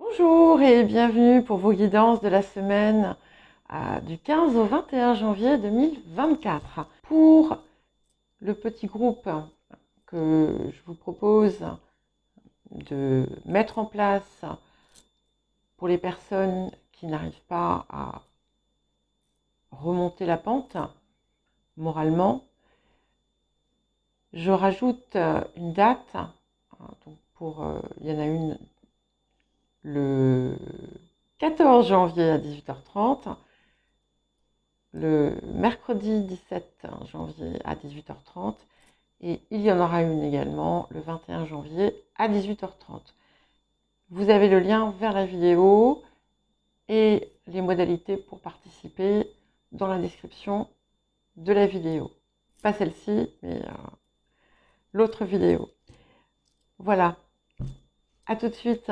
Bonjour et bienvenue pour vos guidances de la semaine du 15 au 21 janvier 2024. Pour le petit groupe que je vous propose de mettre en place pour les personnes qui n'arrivent pas à remonter la pente moralement, je rajoute une date. Il y en a une le 14 janvier à 18h30, le mercredi 17 janvier à 18h30 et il y en aura une également le 21 janvier à 18h30. Vous avez le lien vers la vidéo et les modalités pour participer dans la description de la vidéo. Pas celle-ci, mais l'autre vidéo. Voilà. À tout de suite.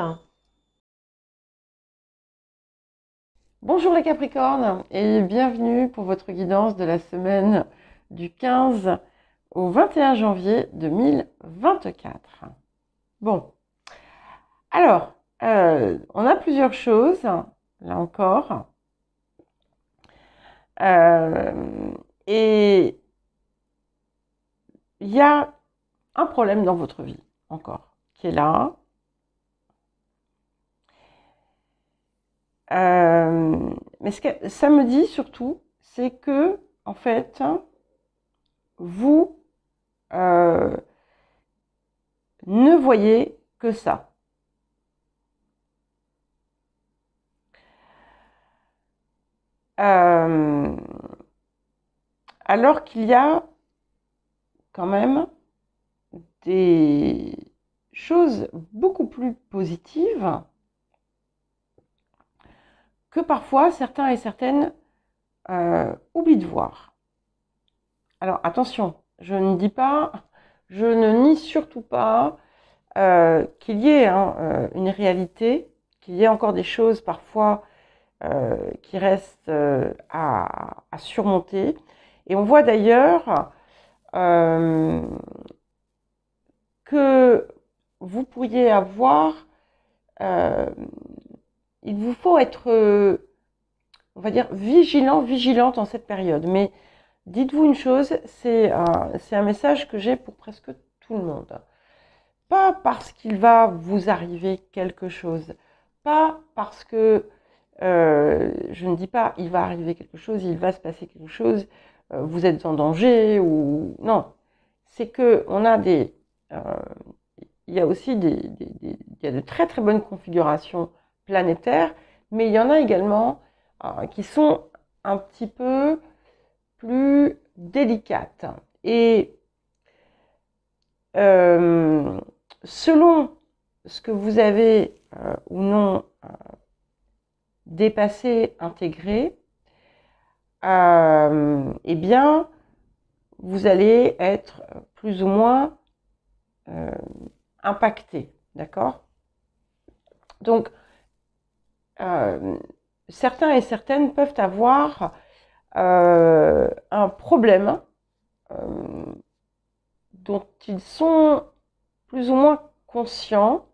Bonjour les Capricornes et bienvenue pour votre guidance de la semaine du 15 au 21 janvier 2024. Bon, alors, on a plusieurs choses, là encore, et il y a un problème dans votre vie, encore, qui est là. Mais ce que ça me dit surtout, c'est que, en fait, vous ne voyez que ça. Alors qu'il y a quand même des choses beaucoup plus positives que parfois certains et certaines oublient de voir. Alors attention, je ne nie surtout pas qu'il y ait une réalité, qu'il y ait encore des choses parfois qui restent à surmonter. Et on voit d'ailleurs que vous pourriez avoir, il vous faut être, on va dire, vigilante en cette période. Mais dites-vous une chose, c'est un message que j'ai pour presque tout le monde. Pas parce qu'il va vous arriver quelque chose, pas parce que, je ne dis pas il va arriver quelque chose, il va se passer quelque chose, vous êtes en danger, ou non. C'est que on a il y a aussi il y a de très très bonnes configurations planétaires, mais il y en a également qui sont un petit peu plus délicates. Et selon ce que vous avez ou non dépassé, intégré, eh bien, vous allez être plus ou moins impacté, d'accord? Donc, certains et certaines peuvent avoir un problème dont ils sont plus ou moins conscientes,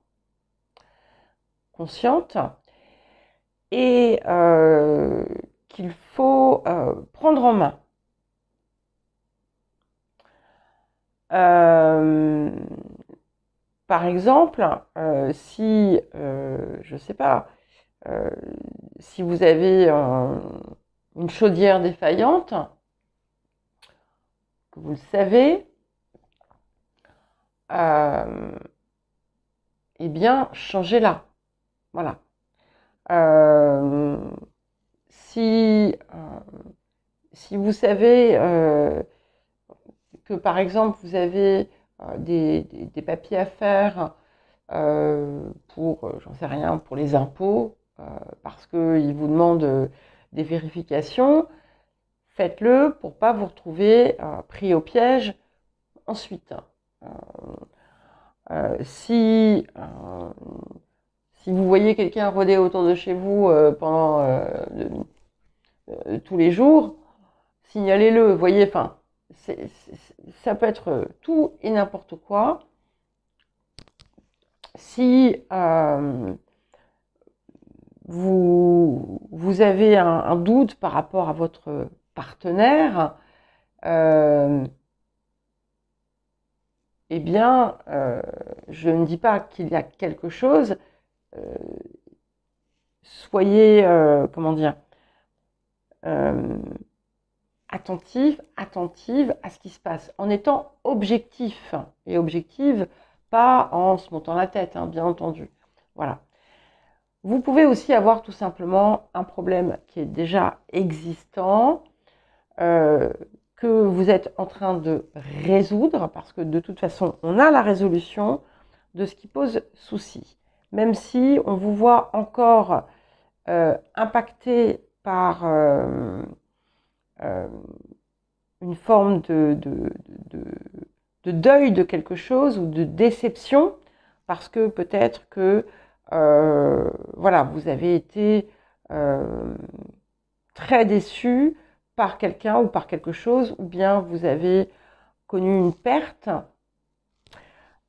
et qu'il faut prendre en main. Par exemple, si, je ne sais pas, si vous avez une chaudière défaillante, que vous le savez, eh bien, changez-la. Voilà. Si vous savez que, par exemple, vous avez des papiers à faire pour, j'en sais rien, pour les impôts, parce qu'ils vous demandent des vérifications, faites-le pour ne pas vous retrouver pris au piège ensuite. Si vous voyez quelqu'un rôder autour de chez vous pendant tous les jours, signalez-le. Vous voyez, enfin, ça peut être tout et n'importe quoi. Si vous avez un doute par rapport à votre partenaire, eh bien, je ne dis pas qu'il y a quelque chose, soyez, comment dire, attentive à ce qui se passe, en étant objectif, et objective, pas en se montant la tête, hein, bien entendu. Voilà. Vous pouvez aussi avoir tout simplement un problème qui est déjà existant, que vous êtes en train de résoudre, parce que de toute façon, on a la résolution de ce qui pose souci. Même si on vous voit encore impacté par une forme de deuil de quelque chose ou de déception, parce que peut-être que voilà, vous avez été très déçu par quelqu'un ou par quelque chose, ou bien vous avez connu une perte,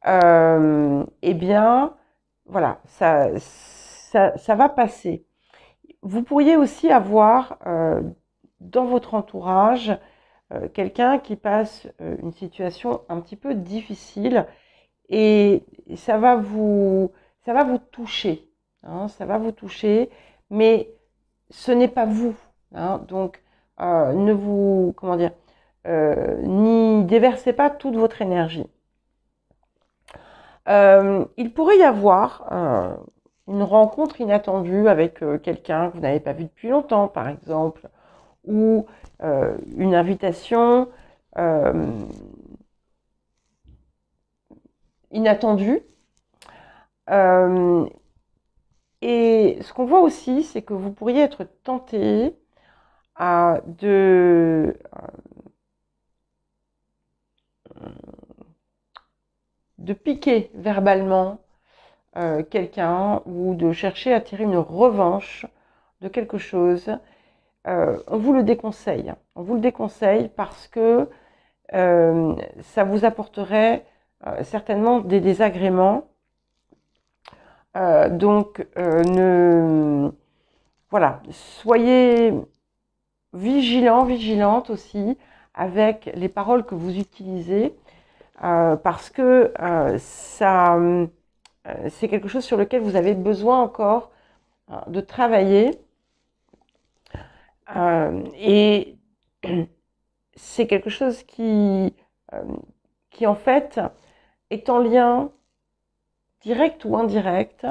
eh bien, voilà, ça va passer. Vous pourriez aussi avoir dans votre entourage quelqu'un qui passe une situation un petit peu difficile et ça va vous toucher, hein, ça va vous toucher, mais ce n'est pas vous, hein, donc ne vous, comment dire, n'y déversez pas toute votre énergie. Il pourrait y avoir une rencontre inattendue avec quelqu'un que vous n'avez pas vu depuis longtemps, par exemple, ou une invitation inattendue. Et ce qu'on voit aussi, c'est que vous pourriez être tenté de piquer verbalement quelqu'un ou de chercher à tirer une revanche de quelque chose. On vous le déconseille. On vous le déconseille parce que ça vous apporterait certainement des désagréments. Donc, voilà, soyez vigilants, vigilantes aussi avec les paroles que vous utilisez parce que c'est quelque chose sur lequel vous avez besoin encore de travailler. Et c'est quelque chose qui en fait est en lien direct ou indirect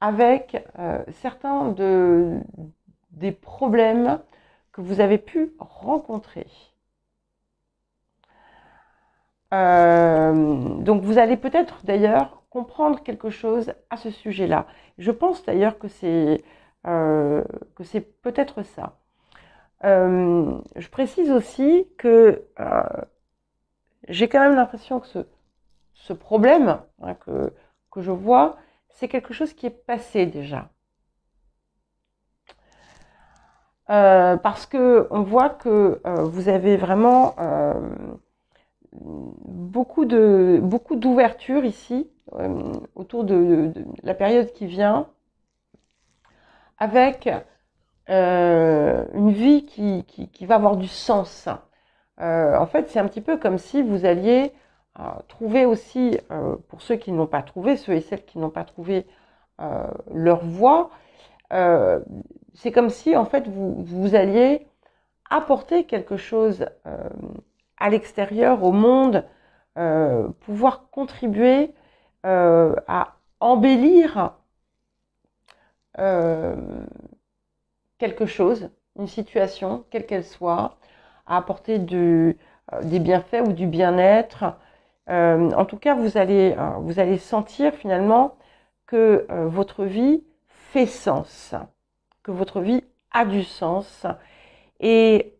avec certains des problèmes que vous avez pu rencontrer. Donc vous allez peut-être d'ailleurs comprendre quelque chose à ce sujet-là. Je pense d'ailleurs que c'est peut-être ça. Je précise aussi que j'ai quand même l'impression que ce problème hein, que je vois, c'est quelque chose qui est passé déjà. Parce que on voit que vous avez vraiment beaucoup d'ouverture ici autour de la période qui vient, avec une vie qui va avoir du sens. En fait, c'est un petit peu comme si vous alliez trouver aussi, pour ceux qui n'ont pas trouvé, ceux et celles qui n'ont pas trouvé leur voie, c'est comme si en fait vous alliez apporter quelque chose à l'extérieur, au monde, pouvoir contribuer à embellir quelque chose, une situation, quelle qu'elle soit, à apporter des bienfaits ou du bien-être. En tout cas, vous allez sentir finalement que votre vie fait sens, que votre vie a du sens. Et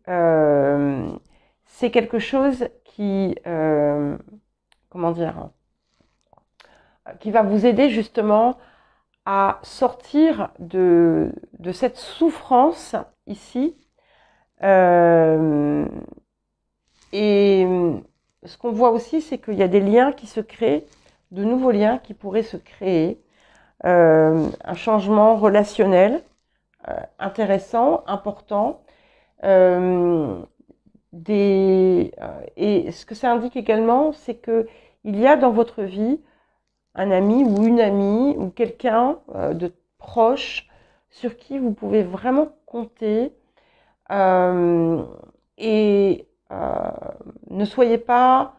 c'est quelque chose qui, comment dire, qui va vous aider justement à sortir de cette souffrance ici. Et ce qu'on voit aussi, c'est qu'il y a des liens qui se créent, de nouveaux liens qui pourraient se créer, un changement relationnel intéressants, importants. Et ce que ça indique également, c'est que il y a dans votre vie un ami ou une amie ou quelqu'un de proche sur qui vous pouvez vraiment compter. Et ne soyez pas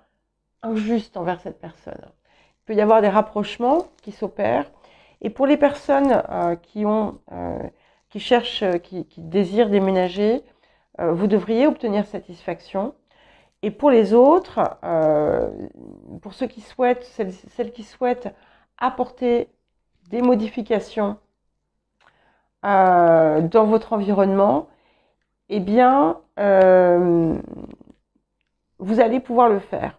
injuste envers cette personne. Il peut y avoir des rapprochements qui s'opèrent. Et pour les personnes qui cherchent, qui désirent déménager, vous devriez obtenir satisfaction. Et pour les autres, pour ceux qui souhaitent, celles qui souhaitent apporter des modifications dans votre environnement, eh bien, vous allez pouvoir le faire.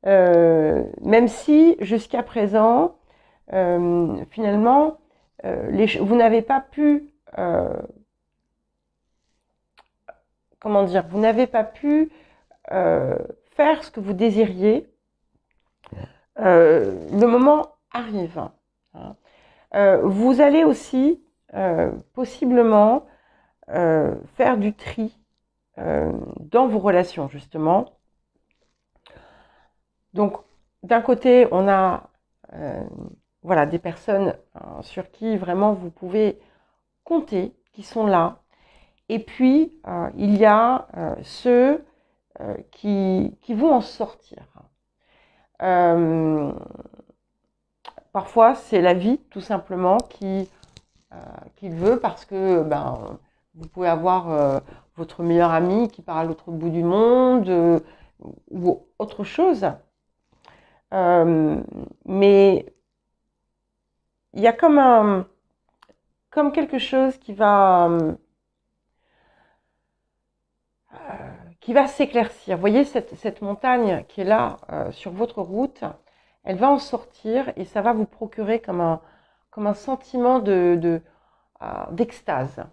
Même si, jusqu'à présent, finalement, vous n'avez pas pu, comment dire, vous n'avez pas pu faire ce que vous désiriez. Le moment arrive. Hein. Vous allez aussi possiblement faire du tri dans vos relations, justement. Donc, d'un côté, on a voilà, des personnes sur qui vraiment vous pouvez compter, qui sont là. Et puis, il y a ceux qui vont en sortir. Parfois, c'est la vie, tout simplement, qui veut, parce que vous pouvez avoir votre meilleur ami qui part à l'autre bout du monde ou autre chose. Mais il y a comme quelque chose qui va s'éclaircir. Vous voyez cette montagne qui est là sur votre route, elle va en sortir et ça va vous procurer comme un sentiment d'extase.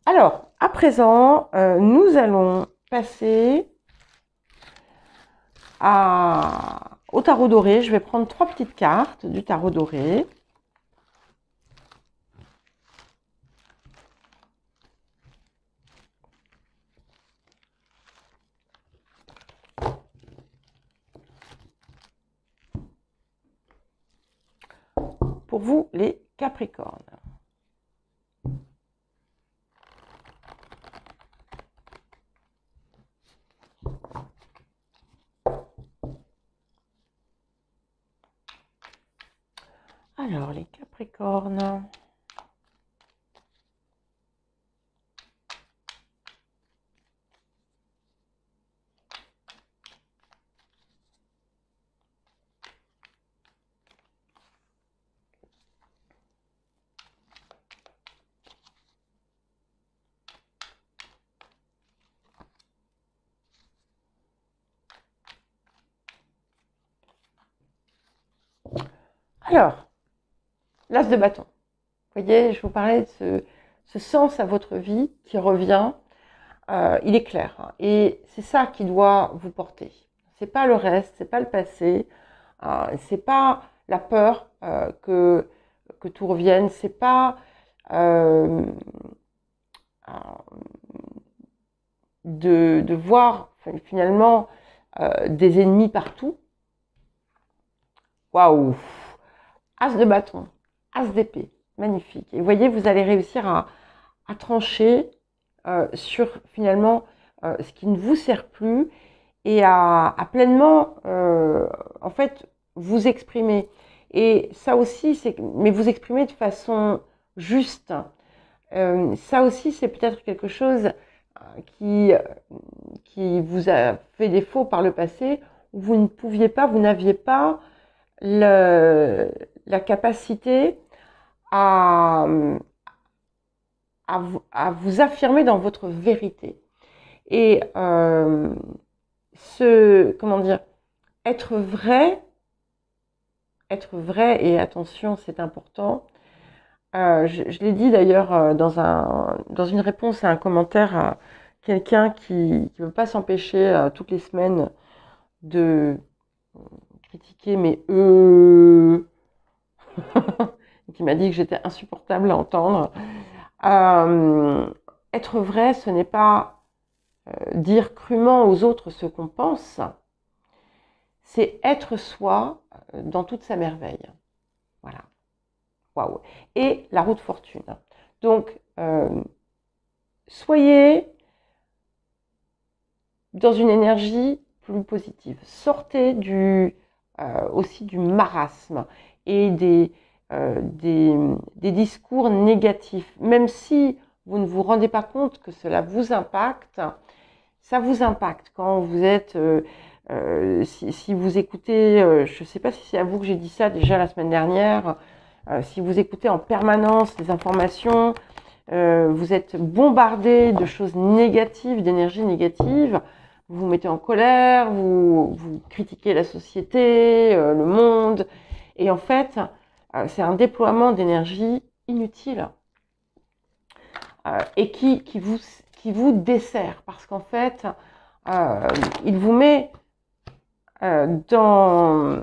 Alors, à présent, nous allons passer au tarot doré. Je vais prendre 3 petites cartes du tarot doré. Pour vous, les Capricornes. Alors, les Capricornes. Alors, l'as de bâton. Vous voyez, je vous parlais de ce sens à votre vie qui revient. Il est clair. Hein, et c'est ça qui doit vous porter. C'est pas le reste, c'est pas le passé, c'est pas la peur que tout revienne, c'est pas de voir finalement des ennemis partout. Waouh! As de bâton, as d'épée, magnifique. Et vous voyez, vous allez réussir à trancher sur finalement ce qui ne vous sert plus et à pleinement en fait vous exprimer. Et ça aussi, mais vous exprimer de façon juste. Ça aussi, c'est peut-être quelque chose qui vous a fait défaut par le passé, où vous ne pouviez pas, vous n'aviez pas la capacité à vous affirmer dans votre vérité. Et comment dire, être vrai, et attention, c'est important. Je l'ai dit d'ailleurs dans une réponse à un commentaire à quelqu'un qui ne veut pas s'empêcher toutes les semaines de critiquer mes qui m'a dit que j'étais insupportable à entendre. Être vrai, ce n'est pas dire crûment aux autres ce qu'on pense, c'est être soi dans toute sa merveille. Voilà. Waouh. Et la roue de fortune. Donc, soyez dans une énergie plus positive. Sortez aussi du marasme et des discours négatifs. Même si vous ne vous rendez pas compte que cela vous impacte, ça vous impacte quand vous êtes... si vous écoutez, je ne sais pas si c'est à vous que j'ai dit ça déjà la semaine dernière, si vous écoutez en permanence les informations, vous êtes bombardé de choses négatives, d'énergie négative, vous vous mettez en colère, vous critiquez la société, le monde, et en fait, c'est un déploiement d'énergie inutile et qui vous dessert, parce qu'en fait, il vous met dans...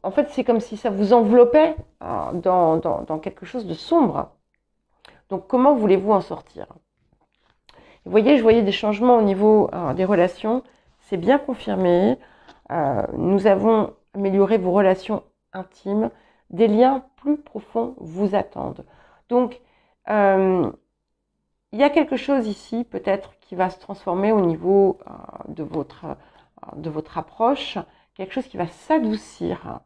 en fait, c'est comme si ça vous enveloppait dans quelque chose de sombre. Donc, comment voulez-vous en sortir? Vous voyez, je voyais des changements au niveau des relations. C'est bien confirmé. Nous avons amélioré vos relations intimes. Des liens plus profonds vous attendent. Donc, il y a quelque chose ici, peut-être, qui va se transformer au niveau de votre approche. Quelque chose qui va s'adoucir.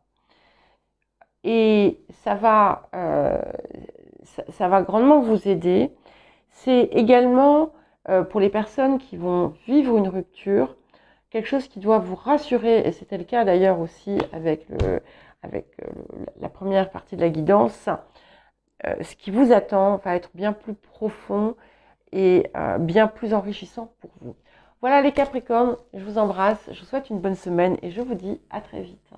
Et ça va grandement vous aider. C'est également, pour les personnes qui vont vivre une rupture, quelque chose qui doit vous rassurer, et c'était le cas d'ailleurs aussi avec la première partie de la guidance. Ce qui vous attend va être bien plus profond et bien plus enrichissant pour vous. Voilà les Capricornes, je vous embrasse, je vous souhaite une bonne semaine et je vous dis à très vite.